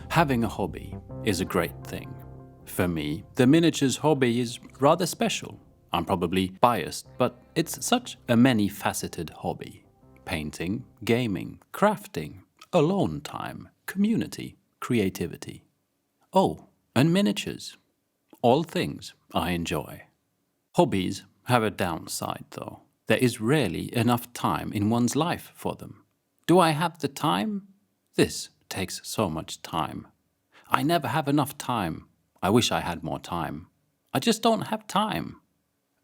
Having a hobby is a great thing. For me, the miniatures hobby is rather special. I'm probably biased, but it's such a many-faceted hobby. Painting, gaming, crafting, alone time, community, creativity. Oh, and miniatures. All things I enjoy. Hobbies have a downside, though. There is rarely enough time in one's life for them. Do I have the time? This takes so much time. I never have enough time. I wish I had more time. I just don't have time.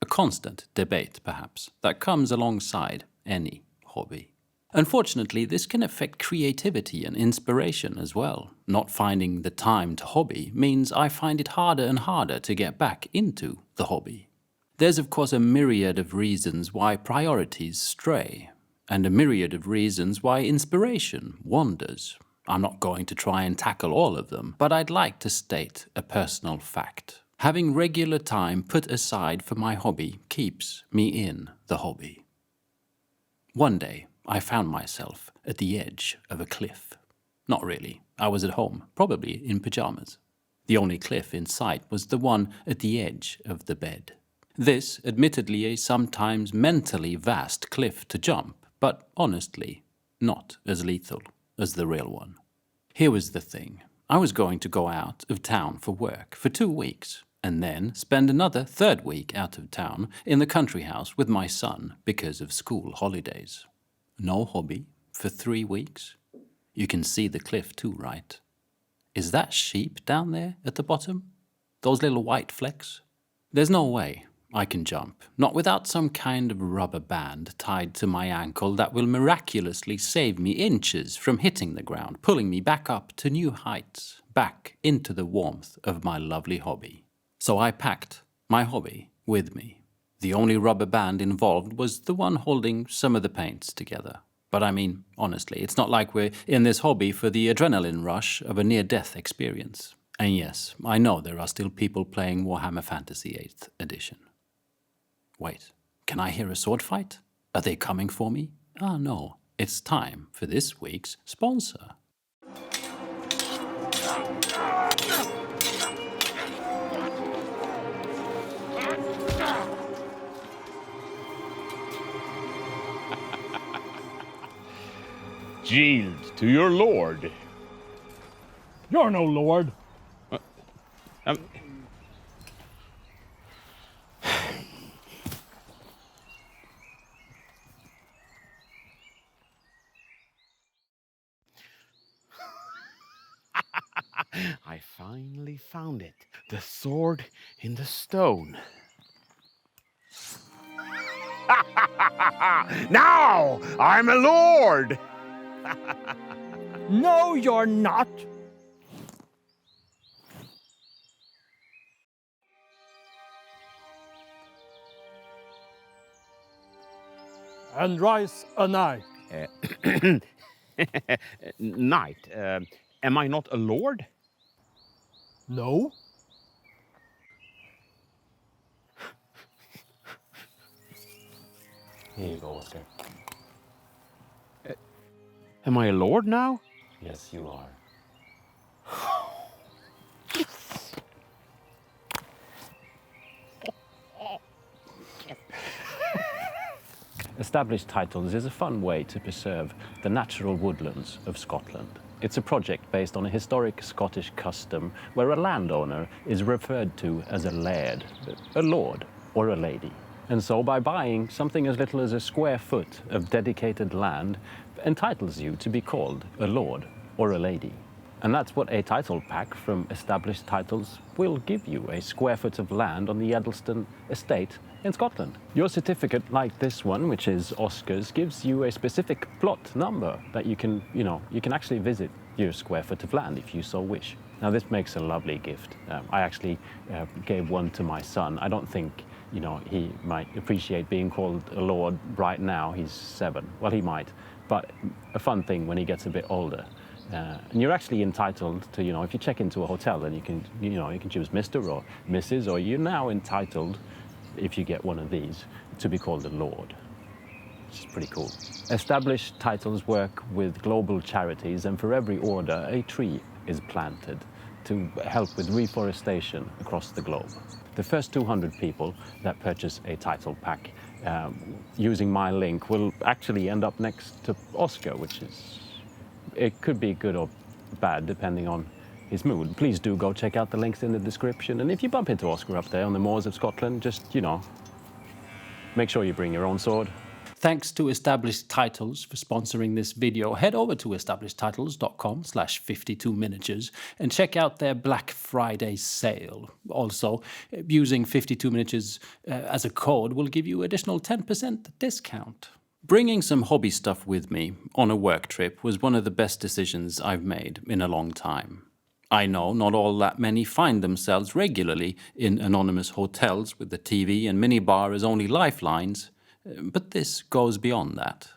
A constant debate, perhaps, that comes alongside any hobby. Unfortunately, this can affect creativity and inspiration as well. Not finding the time to hobby means I find it harder and harder to get back into the hobby. There's of course a myriad of reasons why priorities stray, and a myriad of reasons why inspiration wanders. I'm not going to try and tackle all of them, but I'd like to state a personal fact. Having regular time put aside for my hobby keeps me in the hobby. One day, I found myself at the edge of a cliff. Not really. I was at home, probably in pajamas. The only cliff in sight was the one at the edge of the bed. This, admittedly, a sometimes mentally vast cliff to jump, but honestly, not as lethal as the real one. Here was the thing. I was going to go out of town for work for 2 weeks, and then spend another third week out of town in the country house with my son because of school holidays. No hobby for 3 weeks? You can see the cliff too, right? Is that sheep down there at the bottom? Those little white flecks? There's no way I can jump, not without some kind of rubber band tied to my ankle that will miraculously save me inches from hitting the ground, pulling me back up to new heights, back into the warmth of my lovely hobby. So I packed my hobby with me. The only rubber band involved was the one holding some of the paints together. But I mean, honestly, it's not like we're in this hobby for the adrenaline rush of a near-death experience. And yes, I know there are still people playing Warhammer Fantasy 8th Edition. Wait, can I hear a sword fight? Are they coming for me? Ah, no, it's time for this week's sponsor. Yield to your lord. You're no lord. I finally found it. The sword in the stone. Now I'm a lord! No, you're not. And rise a knight. Knight, am I not a lord? No? Here you go, Oscar. Am I a lord now? Yes, you are. Established Titles is a fun way to preserve the natural woodlands of Scotland. It's a project based on a historic Scottish custom where a landowner is referred to as a laird, a lord, or a lady. And so by buying something as little as a square foot of dedicated land entitles you to be called a lord or a lady. And that's what a title pack from Established Titles will give you, a square foot of land on the Eddleston estate in Scotland. Your certificate, like this one, which is Oscar's, gives you a specific plot number that you can actually visit your square foot of land if you so wish. Now this makes a lovely gift. I actually gave one to my son. I don't think he might appreciate being called a lord right now. He's 7. Well, he might, but a fun thing when he gets a bit older. And you're actually entitled to, if you check into a hotel, then you can choose Mr. or Mrs. or you're now entitled, if you get one of these, to be called a lord, which is pretty cool. Established titles work with global charities, and for every order, a tree is planted to help with reforestation across the globe. The first 200 people that purchase a title pack using my link will actually end up next to Oscar, which is, it could be good or bad depending on his mood. Please do go check out the links in the description. And if you bump into Oscar up there on the moors of Scotland, just, you know, make sure you bring your own sword. Thanks to Established Titles for sponsoring this video. Head over to establishedtitles.com/52miniatures and check out their Black Friday sale. Also, using 52 miniatures as a code will give you additional 10% discount. Bringing some hobby stuff with me on a work trip was one of the best decisions I've made in a long time. I know not all that many find themselves regularly in anonymous hotels with the TV and minibar as only lifelines, but this goes beyond that.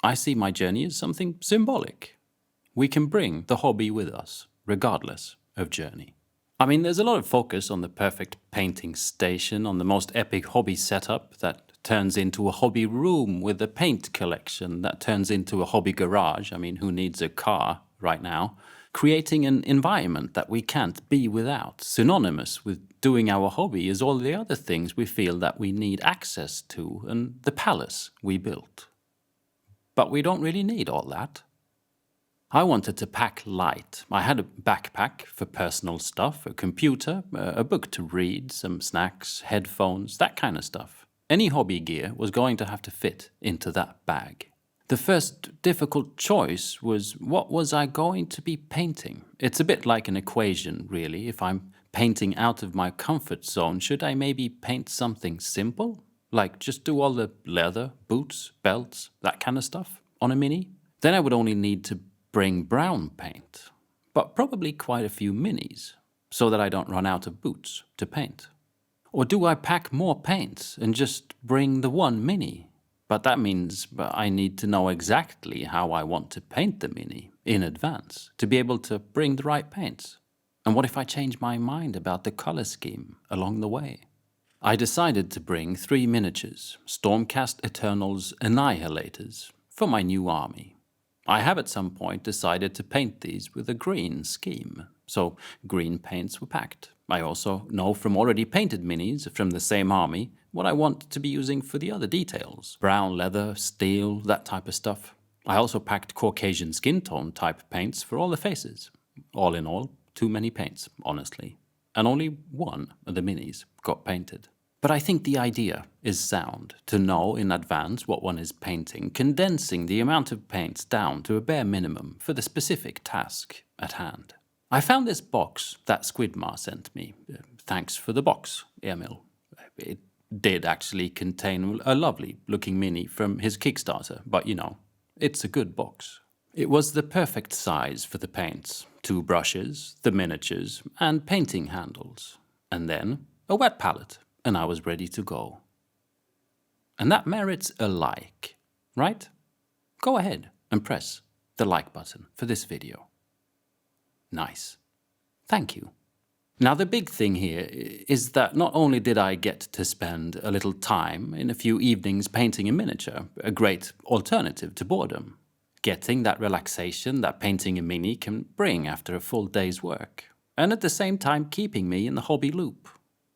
I see my journey as something symbolic. We can bring the hobby with us, regardless of journey. I mean, there's a lot of focus on the perfect painting station, on the most epic hobby setup that turns into a hobby room with a paint collection that turns into a hobby garage. I mean, who needs a car right now? Creating an environment that we can't be without. Synonymous with doing our hobby is all the other things we feel that we need access to and the palace we built. But we don't really need all that. I wanted to pack light. I had a backpack for personal stuff, a computer, a book to read, some snacks, headphones, that kind of stuff. Any hobby gear was going to have to fit into that bag. The first difficult choice was, what was I going to be painting? It's a bit like an equation, really. If I'm painting out of my comfort zone, should I maybe paint something simple? Like just do all the leather, boots, belts, that kind of stuff on a mini? Then I would only need to bring brown paint, but probably quite a few minis, so that I don't run out of boots to paint. Or do I pack more paints and just bring the one mini? But that means I need to know exactly how I want to paint the mini in advance to be able to bring the right paints. And what if I change my mind about the color scheme along the way? I decided to bring 3 miniatures, Stormcast Eternals Annihilators, for my new army. I have at some point decided to paint these with a green scheme, so green paints were packed. I also know from already painted minis from the same army what I want to be using for the other details. Brown leather, steel, that type of stuff. I also packed Caucasian skin tone type paints for all the faces. All in all, too many paints, honestly. And only one of the minis got painted. But I think the idea is sound, to know in advance what one is painting, condensing the amount of paints down to a bare minimum for the specific task at hand. I found this box that Squidmar sent me. Thanks for the box, Emil. It did actually contain a lovely looking mini from his Kickstarter, but you know, it's a good box. It was the perfect size for the paints, 2 brushes, the miniatures, and painting handles. And then a wet palette, and I was ready to go. And that merits a like, right? Go ahead and press the like button for this video. Nice. Thank you. Now the big thing here is that not only did I get to spend a little time in a few evenings painting a miniature, a great alternative to boredom, getting that relaxation that painting a mini can bring after a full day's work, and at the same time keeping me in the hobby loop.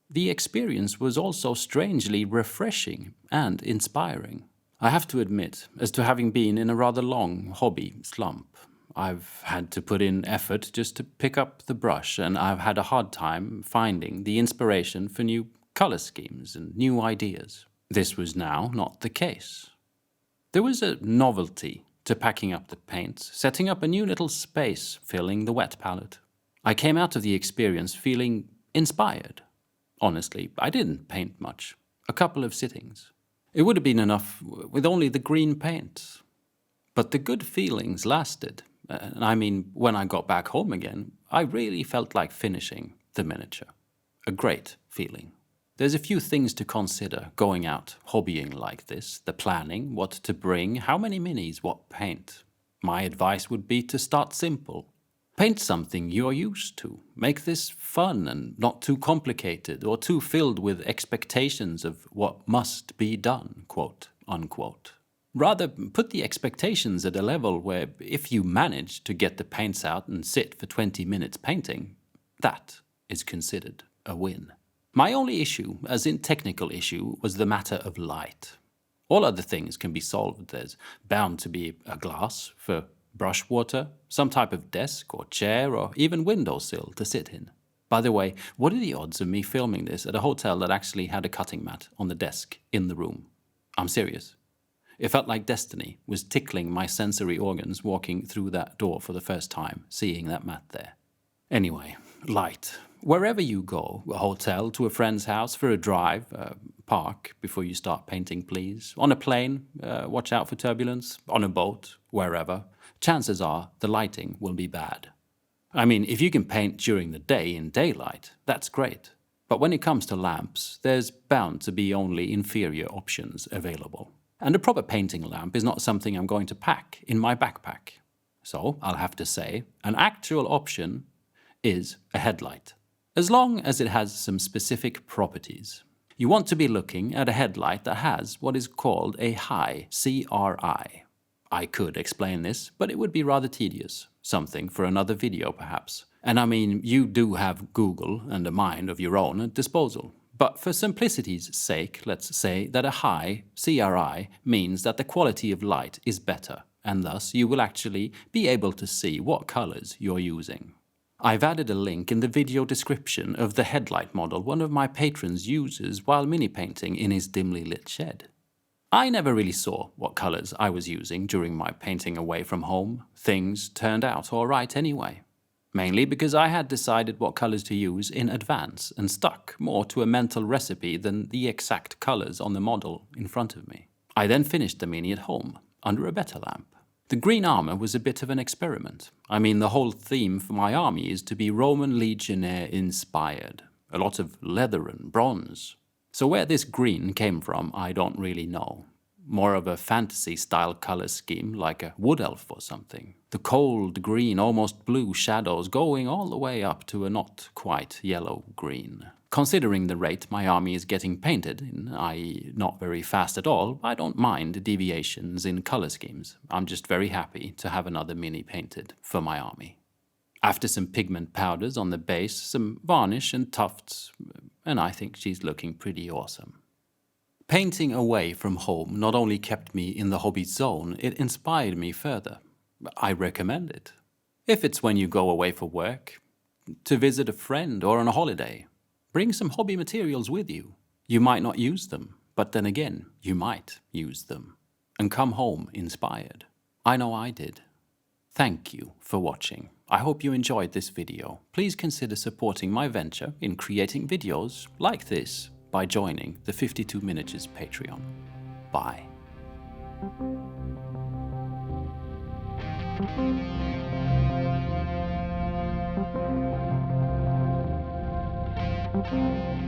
The experience was also strangely refreshing and inspiring. I have to admit, as to having been in a rather long hobby slump, I've had to put in effort just to pick up the brush, and I've had a hard time finding the inspiration for new color schemes and new ideas. This was now not the case. There was a novelty to packing up the paints, setting up a new little space, filling the wet palette. I came out of the experience feeling inspired. Honestly, I didn't paint much. A couple of sittings. It would have been enough with only the green paint. But the good feelings lasted. And I mean, when I got back home again, I really felt like finishing the miniature. A great feeling. There's a few things to consider going out hobbying like this. The planning, what to bring, how many minis, what paint. My advice would be to start simple. Paint something you're used to. Make this fun and not too complicated or too filled with expectations of what must be done, quote unquote. Rather, put the expectations at a level where if you manage to get the paints out and sit for 20 minutes painting, that is considered a win. My only issue, as in technical issue, was the matter of light. All other things can be solved. There's bound to be a glass for brush water, some type of desk or chair or even windowsill to sit in. By the way, what are the odds of me filming this at a hotel that actually had a cutting mat on the desk in the room? I'm serious. It felt like destiny was tickling my sensory organs walking through that door for the first time, seeing that mat there. Anyway, light. Wherever you go, a hotel, to a friend's house, for a drive, park before you start painting, please. On a plane, watch out for turbulence. On a boat, wherever. Chances are the lighting will be bad. I mean, if you can paint during the day in daylight, that's great. But when it comes to lamps, there's bound to be only inferior options available. And a proper painting lamp is not something I'm going to pack in my backpack. So, I'll have to say, an actual option is a headlight, as long as it has some specific properties. You want to be looking at a headlight that has what is called a high CRI. I could explain this, but it would be rather tedious. Something for another video, perhaps. And I mean, you do have Google and a mind of your own at disposal. But for simplicity's sake, let's say that a high CRI means that the quality of light is better, and thus you will actually be able to see what colors you're using. I've added a link in the video description of the headlight model one of my patrons uses while mini-painting in his dimly lit shed. I never really saw what colors I was using during my painting away from home. Things turned out all right anyway. Mainly because I had decided what colors to use in advance and stuck more to a mental recipe than the exact colors on the model in front of me. I then finished the mini at home, under a better lamp. The green armor was a bit of an experiment. I mean, the whole theme for my army is to be Roman Legionnaire inspired. A lot of leather and bronze. So where this green came from, I don't really know. More of a fantasy-style color scheme, like a wood elf or something. The cold green, almost blue shadows going all the way up to a not quite yellow-green. Considering the rate my army is getting painted in, i.e. not very fast at all, I don't mind deviations in color schemes. I'm just very happy to have another mini painted for my army. After some pigment powders on the base, some varnish and tufts, and I think she's looking pretty awesome. Painting away from home not only kept me in the hobby zone, it inspired me further. I recommend it. If it's when you go away for work, to visit a friend or on a holiday, bring some hobby materials with you. You might not use them, but then again, you might use them. And come home inspired. I know I did. Thank you for watching. I hope you enjoyed this video. Please consider supporting my venture in creating videos like this by joining the 52 Miniatures Patreon. Bye. Thank you.